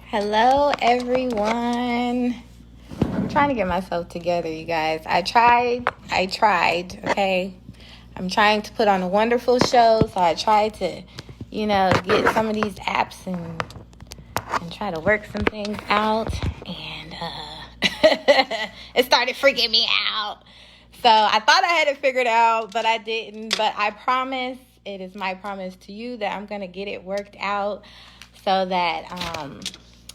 Hello, everyone. I'm trying to get myself together, you guys. I tried, okay? I'm trying to put on a wonderful show, so I tried to, get some of these apps and try to work some things out, and it started freaking me out. So I thought I had it figured out, but I didn't. But I promise, it is my promise to you that I'm going to get it worked out so that,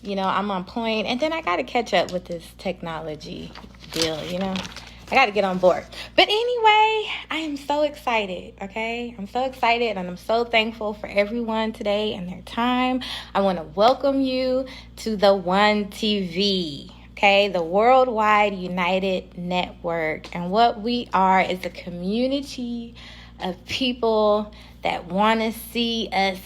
I'm on point. And then I got to catch up with this technology deal, I got to get on board. But anyway, I am so excited, okay? I'm so excited, and I'm so thankful for everyone today and their time. I want to welcome you to the WunTv, okay? The Worldwide United Network. And what we are is a community of people that want to see us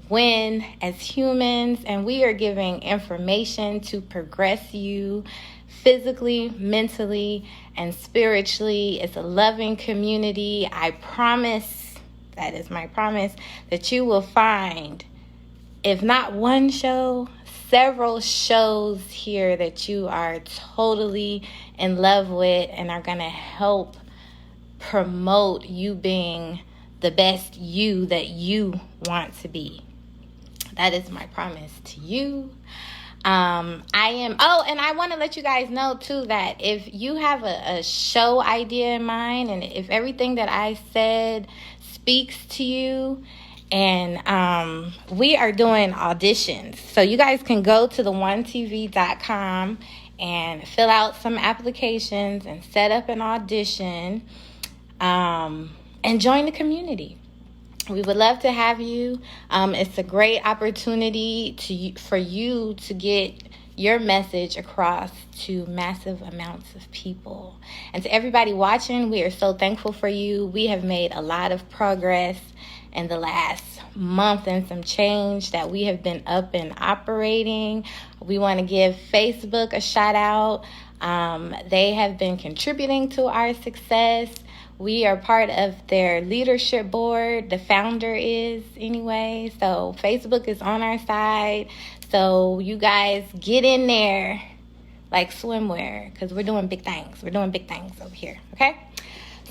win as humans, and we are giving information to progress you physically, mentally, and spiritually. It's a loving community. I promise, that is my promise, that you will find, if not one show, several shows here that you are totally in love with and are going to help promote you being the best you that you want to be. That is my promise to you. And I want to let you guys know too that if you have a show idea in mind, and if everything that I said speaks to you, and we are doing auditions, so you guys can go to the WunTv.com and fill out some applications and set up an audition, and join the community. We would love to have you. It's a great opportunity for you to get your message across to massive amounts of people. And to everybody watching, we are so thankful for you. We have made a lot of progress in the last month and some change that we have been up and operating. We want to give Facebook a shout out. They have been contributing to our success. We are part of their leadership board. The founder is anyway. So Facebook is on our side. So you guys get in there like swimwear, because we're doing big things. We're doing big things over here. Okay.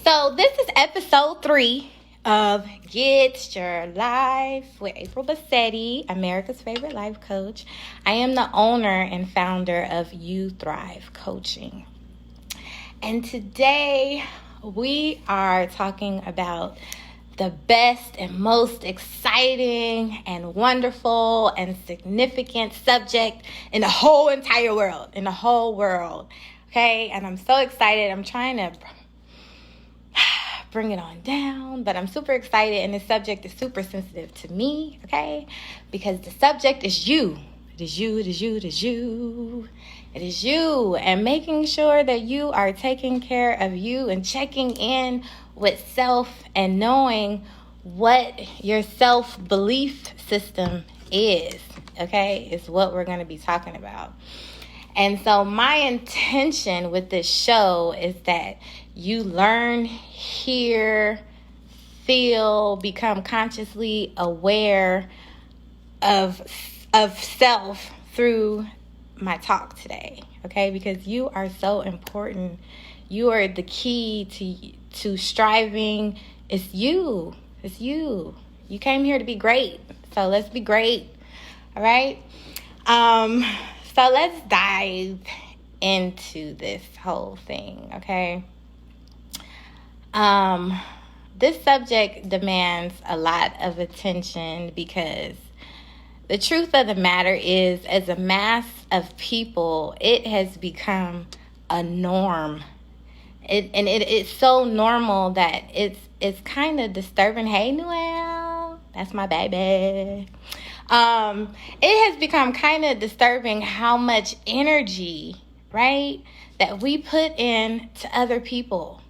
So this is episode 3 of Get Your Life with April Bassette, America's favorite life coach. I am the owner and founder of You Thrive Coaching. And today we are talking about the best and most exciting and wonderful and significant subject in the whole entire world, okay? And I'm so excited. I'm trying to bring it on down, but I'm super excited, and this subject is super sensitive to me, okay? Because the subject is you. It is you, it is you, it is you. It is you, and making sure that you are taking care of you and checking in with self and knowing what your self-belief system is, okay, is what we're going to be talking about. And so my intention with this show is that you learn, hear, feel, become consciously aware of self through my talk today, okay? Because you are so important. You are the key to striving. It's you. You came here to be great, so let's be great. All right. So let's dive into this whole thing, okay? This subject demands a lot of attention because the truth of the matter is, as a mass of people, it has become a norm. It's so normal that it's kind of disturbing. Hey, Noelle, that's my baby. It has become kind of disturbing how much energy, right, that we put in to other people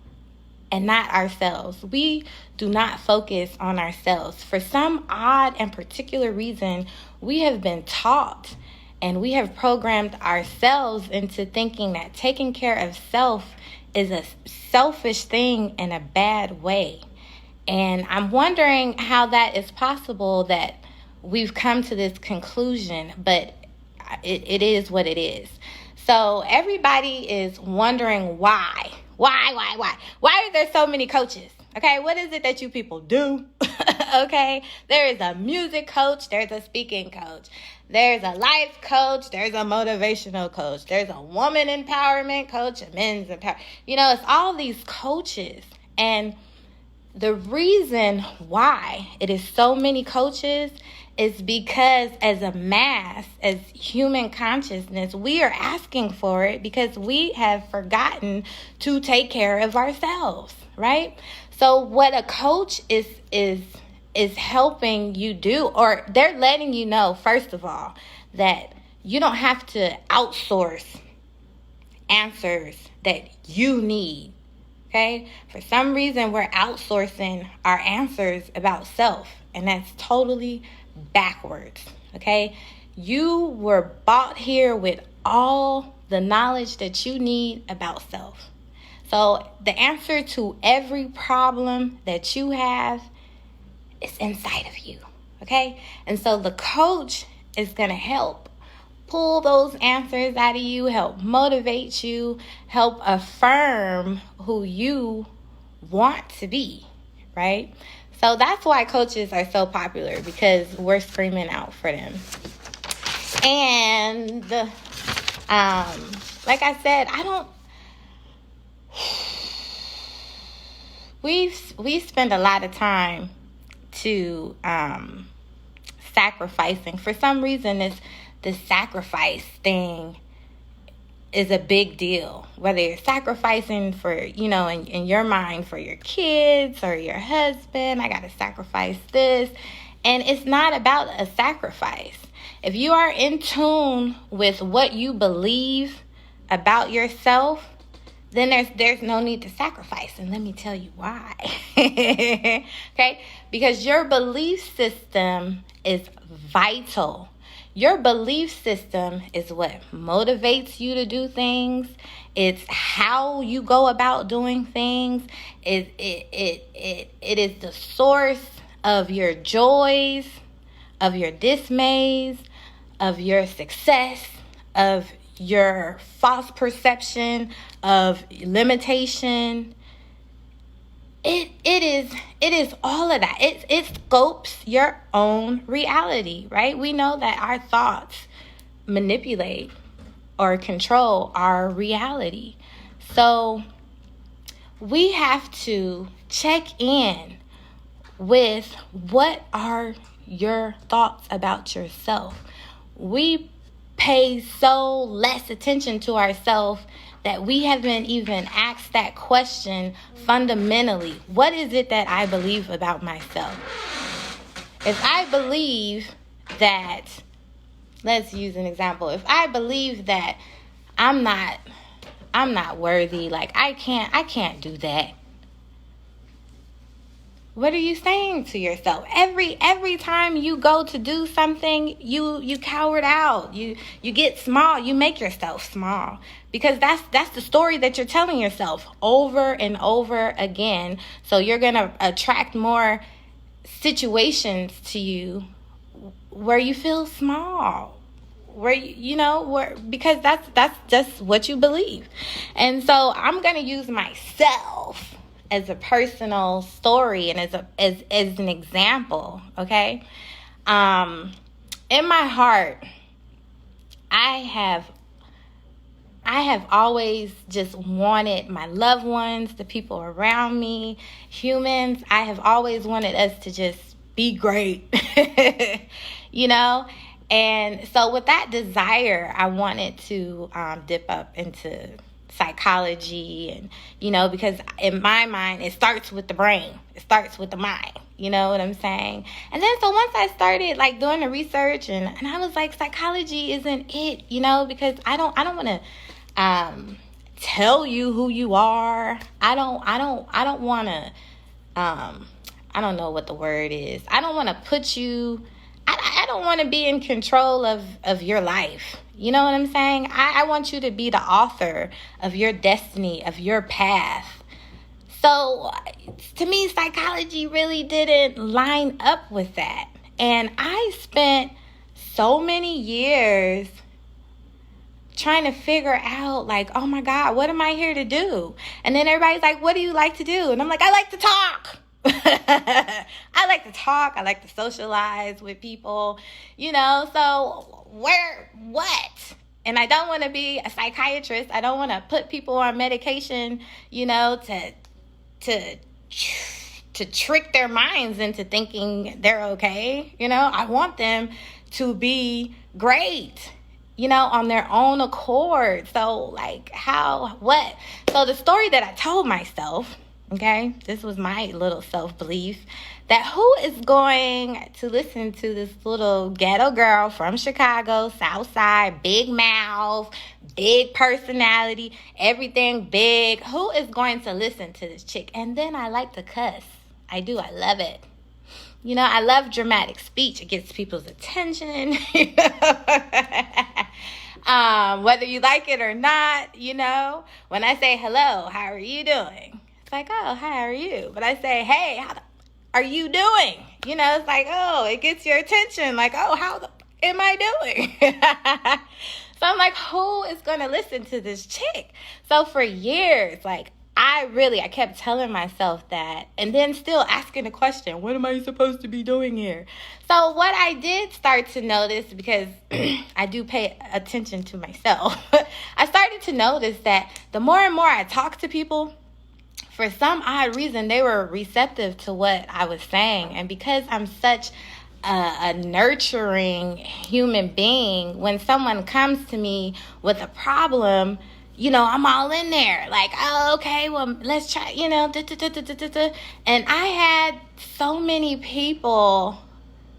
and not ourselves. We do not focus on ourselves. For some odd and particular reason, we have been taught and we have programmed ourselves into thinking that taking care of self is a selfish thing in a bad way. And I'm wondering how that is possible that we've come to this conclusion. But it is what it is. So everybody is wondering why. Why are there so many coaches? Okay, what is it that you people do? Okay, there is a music coach, there's a speaking coach, there's a life coach, there's a motivational coach, there's a woman empowerment coach, a men's empowerment. It's all these coaches. And the reason why it is so many coaches is because as a mass, as human consciousness, we are asking for it because we have forgotten to take care of ourselves, right? So what a coach is helping you do, or they're letting you know, first of all, that you don't have to outsource answers that you need. Okay? For some reason, we're outsourcing our answers about self, and that's totally backwards. Okay? You were bought here with all the knowledge that you need about self. So the answer to every problem that you have is inside of you. Okay? And so the coach is going to help pull those answers out of you, help motivate you, help affirm who you want to be, right? So that's why coaches are so popular, because we're screaming out for them. And like I said, we spend a lot of time to sacrificing. For some reason, the sacrifice thing is a big deal. Whether you're sacrificing for, in your mind for your kids or your husband, I got to sacrifice this. And it's not about a sacrifice. If you are in tune with what you believe about yourself, then there's no need to sacrifice. And let me tell you why. Okay? Because your belief system is vital. Your belief system is what motivates you to do things. It's how you go about doing things. It is the source of your joys, of your dismays, of your success, of your false perception, of limitation. It is all of that. It scopes your own reality, right? We know that our thoughts manipulate or control our reality. So we have to check in with what are your thoughts about yourself. We pay so less attention to ourselves that we haven't even asked that question fundamentally. What is it that I believe about myself? If I believe that, let's use an example. If I believe that I'm not worthy, like I can't do that. What are you saying to yourself? Every time you go to do something, you cower out. You get small. You make yourself small. Because that's the story that you're telling yourself over and over again. So you're going to attract more situations to you where you feel small. Because that's just what you believe. And so I'm going to use myself as a personal story and as an example, okay? In my heart, I have always just wanted my loved ones, the people around me, humans, I have always wanted us to just be great, And so with that desire, I wanted to dip up into psychology and, because in my mind, it starts with the brain. It starts with the mind. You know what I'm saying? And then so once I started doing the research and I was like, psychology isn't it, because I don't want to tell you who you are. I don't want to, I don't know what the word is. I don't want to put you, I don't want to be in control of your life. You know what I'm saying? I want you to be the author of your destiny, of your path. So to me, psychology really didn't line up with that. And I spent so many years trying to figure out, like, oh my God, what am I here to do? And then everybody's like, what do you like to do? And I'm like, I like to talk. I like to talk. I like to socialize with people, so what? And I don't want to be a psychiatrist. I don't want to put people on medication, to trick their minds into thinking they're okay. I want them to be great, on their own accord. So what? So the story that I told myself, okay, this was my little self-belief, that who is going to listen to this little ghetto girl from Chicago, South Side, big mouth, big personality, everything big. Who is going to listen to this chick? And then I like to cuss. I do. I love it. I love dramatic speech. It gets people's attention. Whether you like it or not, when I say hello, how are you doing? It's like, oh, hi, how are you? But I say, hey, how are you doing? It's like, oh, it gets your attention. Like, oh, how am I doing? So I'm like, who is going to listen to this chick? So for years, I kept telling myself that, and then still asking the question, what am I supposed to be doing here? So what I did start to notice, because I do pay attention to myself, I started to notice that the more and more I talk to people, for some odd reason, they were receptive to what I was saying. And because I'm such a nurturing human being, when someone comes to me with a problem, I'm all in there. Like, oh, okay, well, let's try, And I had so many people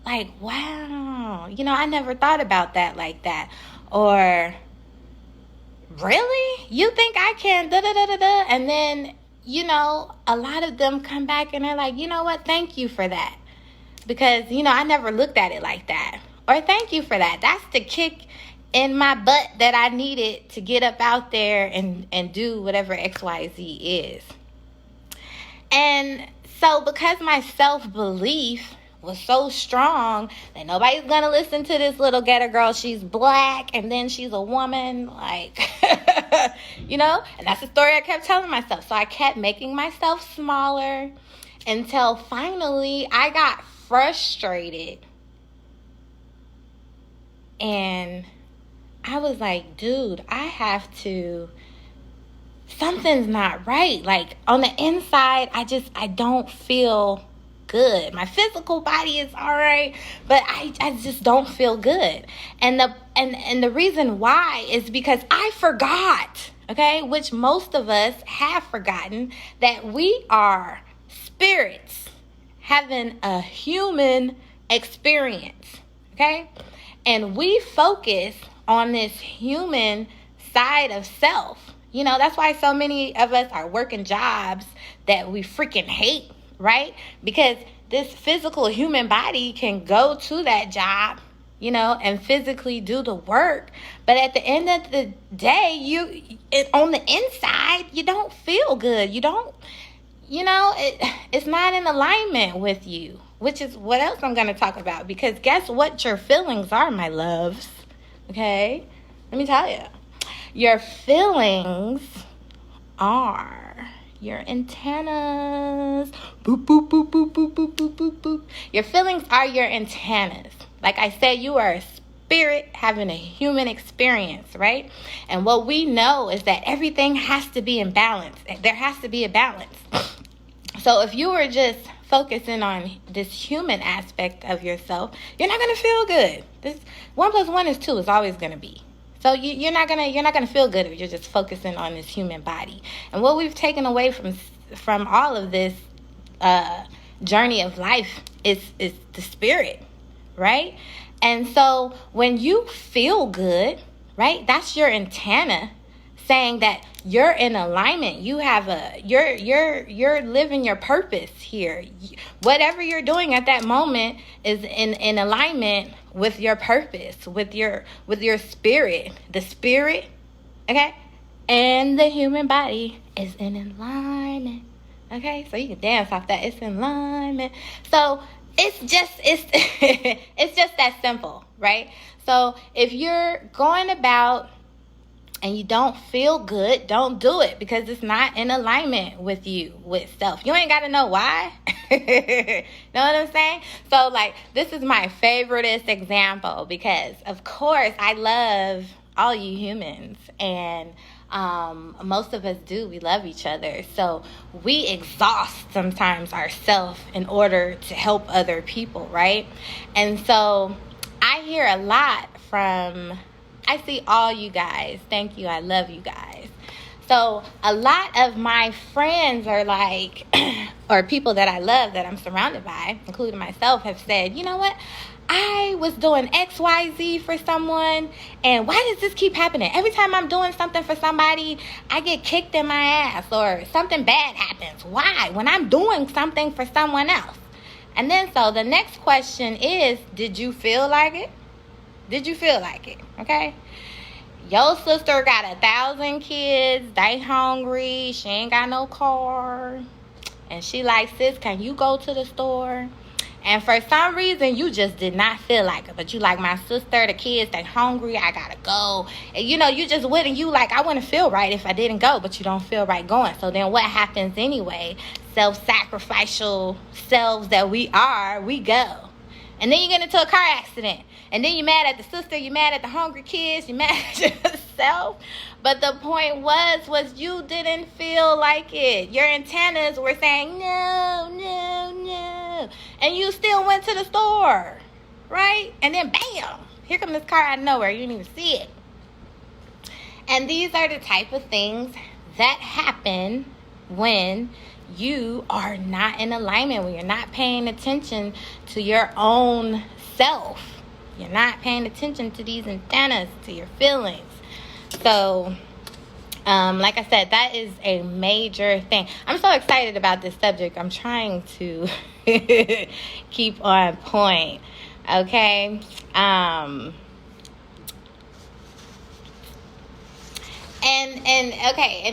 like, wow, I never thought about that like that. Or, really? You think I can da-da-da-da-da? And then, a lot of them come back and they're like, you know what? Thank you for that. Because, I never looked at it like that. Or thank you for that. That's the kick in my butt that I needed to get up out there and do whatever XYZ is. And so because my self-belief was so strong that nobody's going to listen to this little ghetto girl, she's black, and then she's a woman, and that's the story I kept telling myself. So I kept making myself smaller until finally I got frustrated. And I was like, dude, something's not right. On the inside, I don't feel good. My physical body is all right, but I just don't feel good. And the reason why is because I forgot, okay, which most of us have forgotten, that we are spirits having a human experience, okay? And we focus on this human side of self. That's why so many of us are working jobs that we freaking hate, right? Because this physical human body can go to that job, and physically do the work. But at the end of the day, on the inside, you don't feel good. You don't, it's not in alignment with you, which is what else I'm going to talk about. Because guess what your feelings are, my loves? Okay? Let me tell you. Your feelings are your antennas. Boop, boop, boop, boop, boop, boop, boop, boop, boop. Your feelings are your antennas. Like I said, you are a spirit having a human experience, right? And what we know is that everything has to be in balance. There has to be a balance. So if you were just focusing on this human aspect of yourself, you're not going to feel good. This 1 + 1 is 2 is always going to be. So you're not gonna feel good if you're just focusing on this human body. And what we've taken away from all of this journey of life is the spirit, right? And so when you feel good, right, that's your antenna saying that you're in alignment. You have you're living your purpose here. Whatever you're doing at that moment is in alignment with your purpose, with your spirit. The spirit, okay, and the human body is in alignment. Okay, so you can dance off that. It's in alignment. So it's just that simple, right? So if you're going about and you don't feel good, don't do it, because it's not in alignment with you, with self. You ain't got to know why. Know what I'm saying? So, like, this is my favoriteest example because, of course, I love all you humans, and most of us do. We love each other. So we exhaust sometimes ourselves in order to help other people, right? And so I hear a lot from, I see all you guys. Thank you. I love you guys. So a lot of my friends are like, or people that I love, that I'm surrounded by, including myself, have said, you know what? I was doing XYZ for someone, and why does this keep happening? Every time I'm doing something for somebody, I get kicked in my ass, or something bad happens. Why? When I'm doing something for someone else. And then so the next question is, did you feel like it? Did you feel like it? Okay? Your sister got 1,000 kids, they hungry, she ain't got no car, and she like, sis, can you go to the store? And for some reason, you just did not feel like it. But you like, my sister, the kids, they hungry, I gotta go. And you just wouldn't, you like, I wouldn't feel right if I didn't go, but you don't feel right going. So then what happens anyway? Self-sacrificial selves that we are, we go. And then you get into a car accident. And then you're mad at the sister, you're mad at the hungry kids, you're mad at yourself. But the point was you didn't feel like it. Your antennas were saying, no, no, no. And you still went to the store, right? And then bam, here comes this car out of nowhere. You didn't even see it. And these are the type of things that happen when you are not in alignment, when you're not paying attention to your own self. You're not paying attention to these antennas, to your feelings. So, like I said, that is a major thing. I'm so excited about this subject. I'm trying to keep on point. Okay. And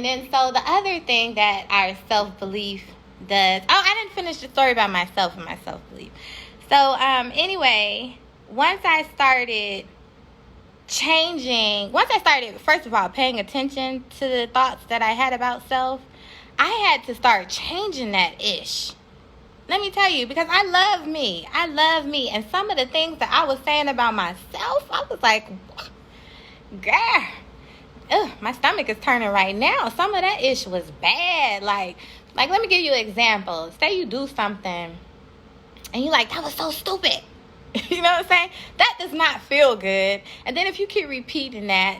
then so the other thing that our self-belief does. Oh, I didn't finish the story about myself and my self-belief. So, anyway, once I started first of all, paying attention to the thoughts that I had about self, I had to start changing that ish. Let me tell you, because I love me. And some of the things that I was saying about myself, I was like, girl, my stomach is turning right now. Some of that ish was bad. Like, let me give you an example. Say you do something and you like, that was so stupid. You know what I'm saying? That does not feel good. And then if you keep repeating that,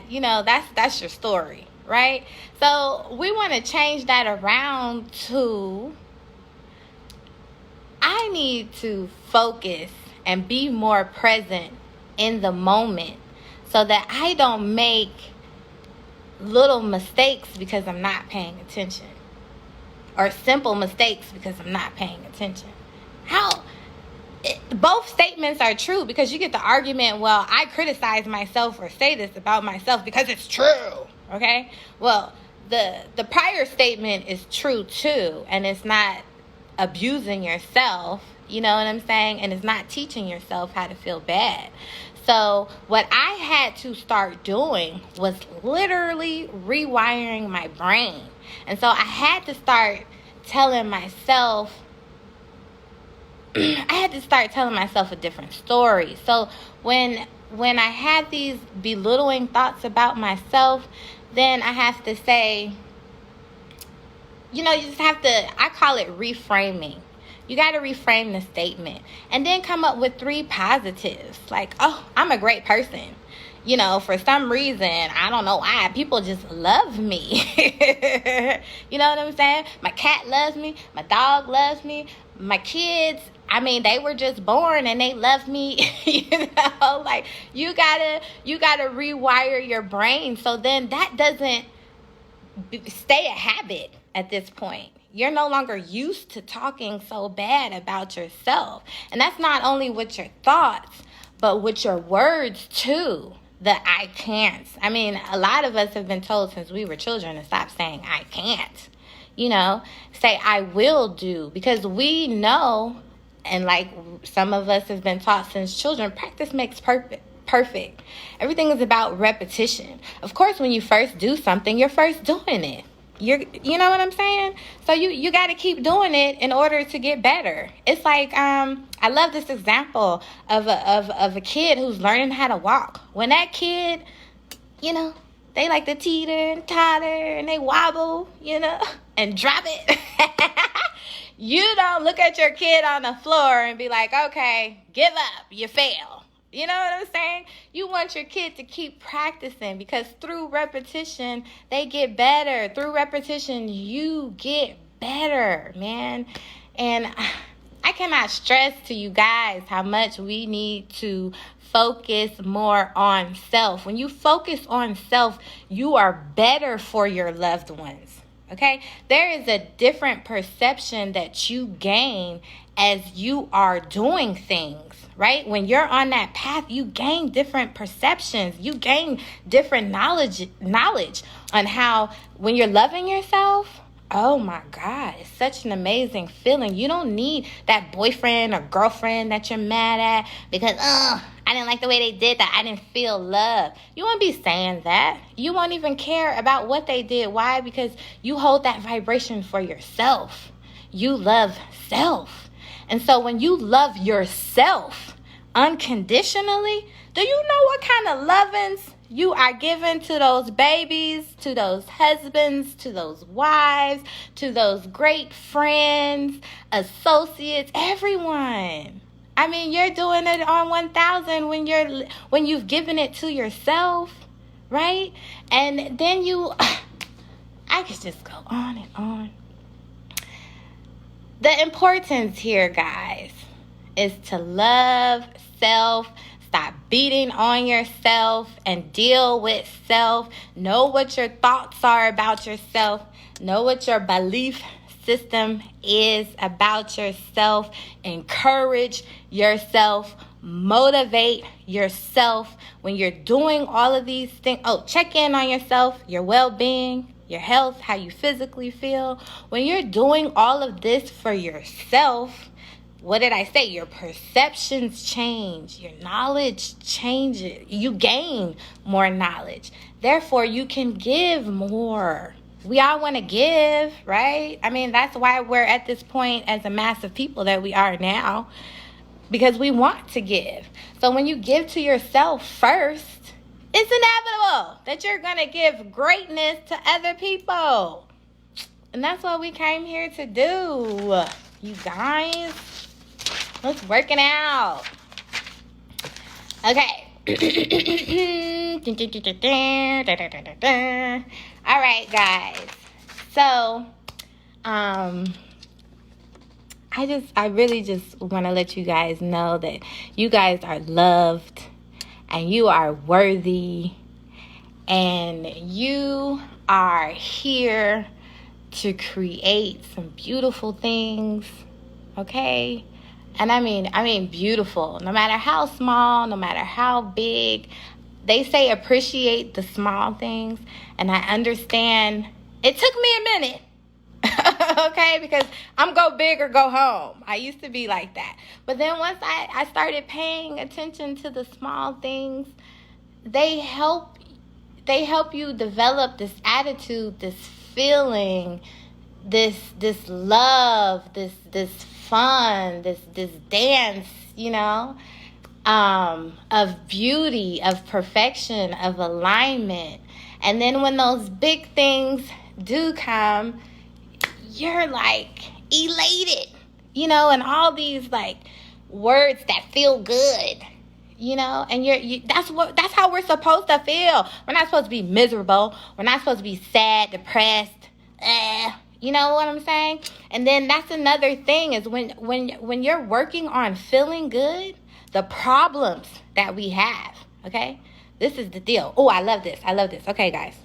that's your story, right? So we want to change that around to, I need to focus and be more present in the moment so that I don't make little mistakes because I'm not paying attention, or simple mistakes because I'm not paying attention. Both statements are true, because you get the argument, well, I criticize myself or say this about myself because it's true. Okay? Well, the prior statement is true too, and it's not abusing yourself, you know what I'm saying? And it's not teaching yourself how to feel bad. So what I had to start doing was literally rewiring my brain. And so I had to start telling myself a different story. So when I had these belittling thoughts about myself, then I have to say, you just have to, I call it reframing. You got to reframe the statement and then come up with 3 positives. Like, oh, I'm a great person. For some reason, I don't know why, people just love me. You know what I'm saying? My cat loves me. My dog loves me. My kids, they were just born and they love me. Like, you gotta rewire your brain so then that doesn't stay a habit at this point. You're no longer used to talking so bad about yourself. And that's not only with your thoughts, but with your words too. The I can't. A lot of us have been told since we were children to stop saying I can't. Say I will do, because we know, and like some of us have been taught since children, practice makes perfect. perfect. Everything is about repetition. Of course, when you first do something, you're first doing it. You know what I'm saying? So you got to keep doing it in order to get better. It's like I love this example of a kid who's learning how to walk. When that kid, you know, they like to teeter and totter and they wobble, you know, and drop it. You don't look at your kid on the floor and be like, okay, give up, you fail. You know what I'm saying? You want your kid to keep practicing, because through repetition, they get better. Through repetition, you get better, man. And I cannot stress to you guys how much we need to focus more on self. When you focus on self, you are better for your loved ones. Okay, there is a different perception that you gain as you are doing things, right? When you're on that path, you gain different perceptions. You gain different knowledge on how, when you're loving yourself, oh my God, it's such an amazing feeling. You don't need that boyfriend or girlfriend that you're mad at because, I didn't like the way they did that. I didn't feel love. You won't be saying that. You won't even care about what they did. Why? Because you hold that vibration for yourself. You love self. And so when you love yourself unconditionally, do you know what kind of lovings you are giving to those babies, to those husbands, to those wives, to those great friends, associates, everyone? I mean, you're doing it on 1,000 when you've given it to yourself, right? And then I could just go on and on. The importance here, guys, is to love self. Stop beating on yourself and deal with self. Know what your thoughts are about yourself. Know what your belief system is about yourself. Encourage yourself. Motivate yourself. When you're doing all of these things, check in on yourself, your well-being, your health, how you physically feel. When you're doing all of this for yourself, what did I say? Your perceptions change. Your knowledge changes. You gain more knowledge. Therefore, you can give more. We all want to give, right? I mean, that's why we're at this point as a mass of people that we are now, because we want to give. So when you give to yourself first, it's inevitable that you're going to give greatness to other people. And that's what we came here to do, you guys. Let's work it out. Okay. All right, guys. So, I really just want to let you guys know that you guys are loved and you are worthy and you are here to create some beautiful things, okay? And I mean beautiful. No matter how small, no matter how big. They say appreciate the small things. And I understand it took me a minute. Okay? Because I'm go big or go home. I used to be like that. But then once I started paying attention to the small things, they help you develop this attitude, this feeling, this love, this fun, this dance, you know, of beauty, of perfection, of alignment. And then when those big things do come, you're like elated, you know, and all these like words that feel good, you know, and that's how we're supposed to feel. We're not supposed to be miserable. We're not supposed to be sad, depressed, you know what I'm saying? And then that's another thing is when you're working on feeling good, the problems that we have, okay? This is the deal. Oh, I love this. Okay, guys.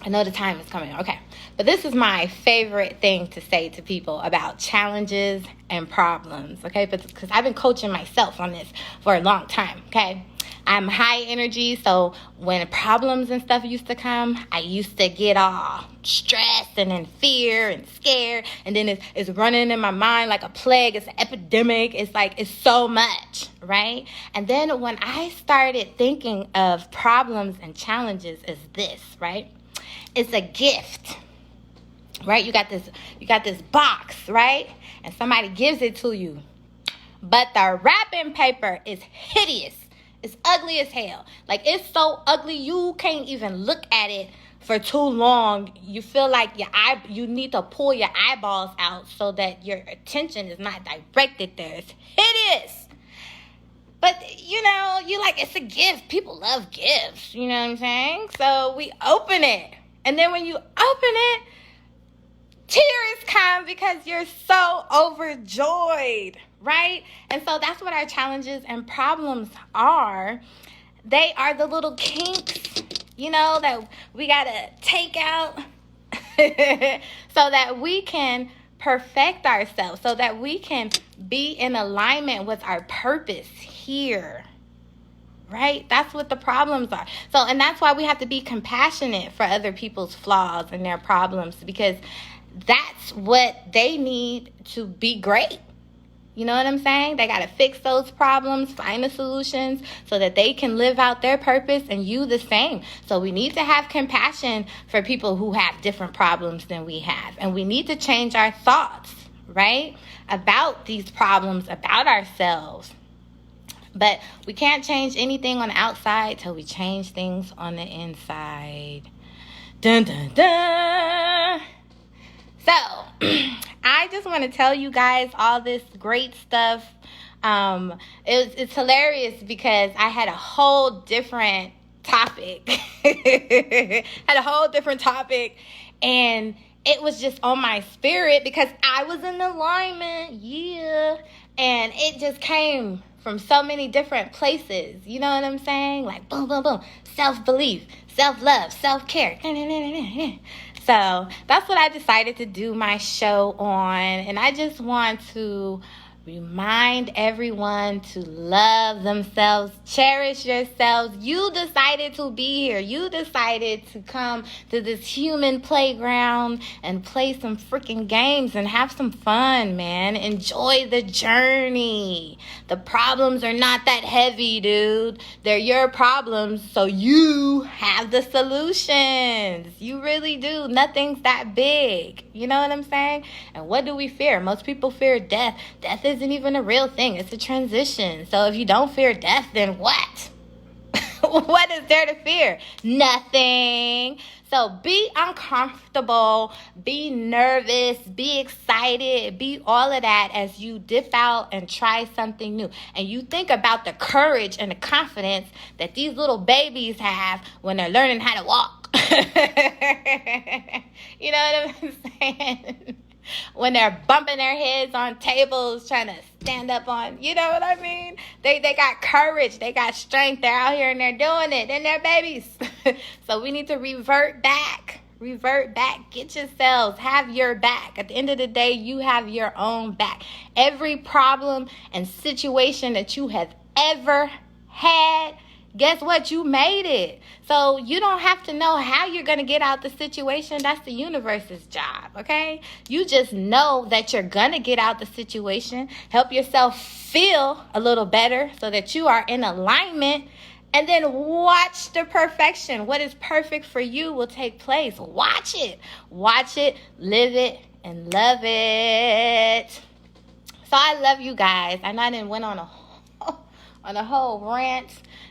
I know the time is coming. Okay. But this is my favorite thing to say to people about challenges and problems. Okay. Because I've been coaching myself on this for a long time. Okay. I'm high energy. So when problems and stuff used to come, I used to get all stressed and in fear and scared. And then it's running in my mind like a plague. It's an epidemic. It's like, it's so much. Right. And then when I started thinking of problems and challenges as this, right? It's a gift, right? You got this box, right? And somebody gives it to you. But the wrapping paper is hideous. It's ugly as hell. Like, it's so ugly you can't even look at it for too long. You feel like you need to pull your eyeballs out so that your attention is not directed there. It's hideous. But, you like, it's a gift. People love gifts. You know what I'm saying? So we open it. And then when you open it, tears come because you're so overjoyed, right? And so that's what our challenges and problems are. They are the little kinks, that we got to take out so that we can perfect ourselves, so that we can be in alignment with our purpose here. Right? That's what the problems are. So, and that's why we have to be compassionate for other people's flaws and their problems, because that's what they need to be great. You know what I'm saying? They got to fix those problems, find the solutions so that they can live out their purpose, and you the same. So we need to have compassion for people who have different problems than we have. And we need to change our thoughts, right? About these problems, about ourselves. But we can't change anything on the outside till we change things on the inside. Dun, dun, dun. So, I just want to tell you guys all this great stuff. It's hilarious because I had a whole different topic. And it was just on my spirit because I was in alignment. Yeah. And it just came from so many different places. You know what I'm saying? Like, boom, boom, boom. Self-belief, self-love, self-care. So that's what I decided to do my show on. And I just want to remind everyone to love themselves, cherish yourselves. You decided to be here. You decided to come to this human playground and play some freaking games and have some fun, man. Enjoy the journey. The problems are not that heavy, dude. They're your problems, so you have the solutions. You really do. Nothing's that big. You know what I'm saying? And what do we fear? Most people fear death. Death isn't even a real thing. It's a transition. So if you don't fear death, then what? What is there to fear? Nothing. So be uncomfortable, be nervous, be excited, be all of that as you dip out and try something new. And you think about the courage and the confidence that these little babies have when they're learning how to walk. You know what I'm saying? When they're bumping their heads on tables trying to stand up on, you know what I mean? They got courage, they got strength, they're out here and they're doing it, and they're babies. So we need to revert back, get yourselves, have your back. At the end of the day, you have your own back. Every problem and situation that you have ever had, guess what? You made it. So you don't have to know how you're going to get out the situation. That's the universe's job, okay? You just know that you're going to get out the situation. Help yourself feel a little better so that you are in alignment. And then watch the perfection. What is perfect for you will take place. Watch it, live it, and love it. So I love you guys. I know I didn't went on a whole rant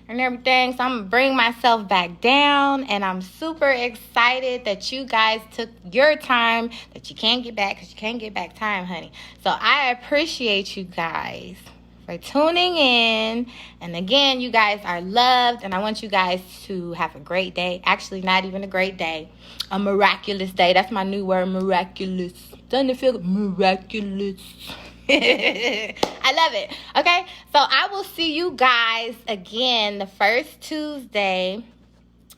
and everything, so I'm gonna bring myself back down, and I'm super excited that you guys took your time that you can't get back, because you can't get back time, honey. So I appreciate you guys for tuning in, and again, you guys are loved, and I want you guys to have a great day. Actually, not even a great day, a miraculous day. That's my new word, miraculous. Doesn't it feel miraculous? I love it. Okay, so I will see you guys again the first Tuesday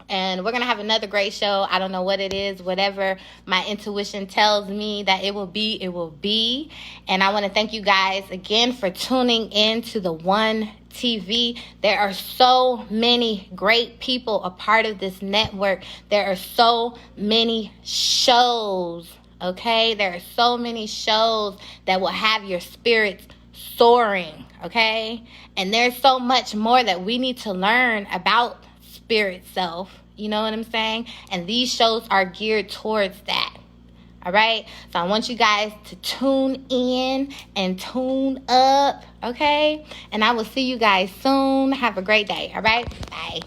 And we're going to have another great show. I don't know what it is. Whatever my intuition tells me that it will be, it will be. And I want to thank you guys again for tuning in to the WunTv. There are so many great people a part of this network. There are so many shows, okay? There are so many shows that will have your spirits soaring, okay? And there's so much more that we need to learn about spirit self, you know what I'm saying? And these shows are geared towards that. All right, so I want you guys to tune in and tune up, okay? And I will see you guys soon. Have a great day. All right, bye.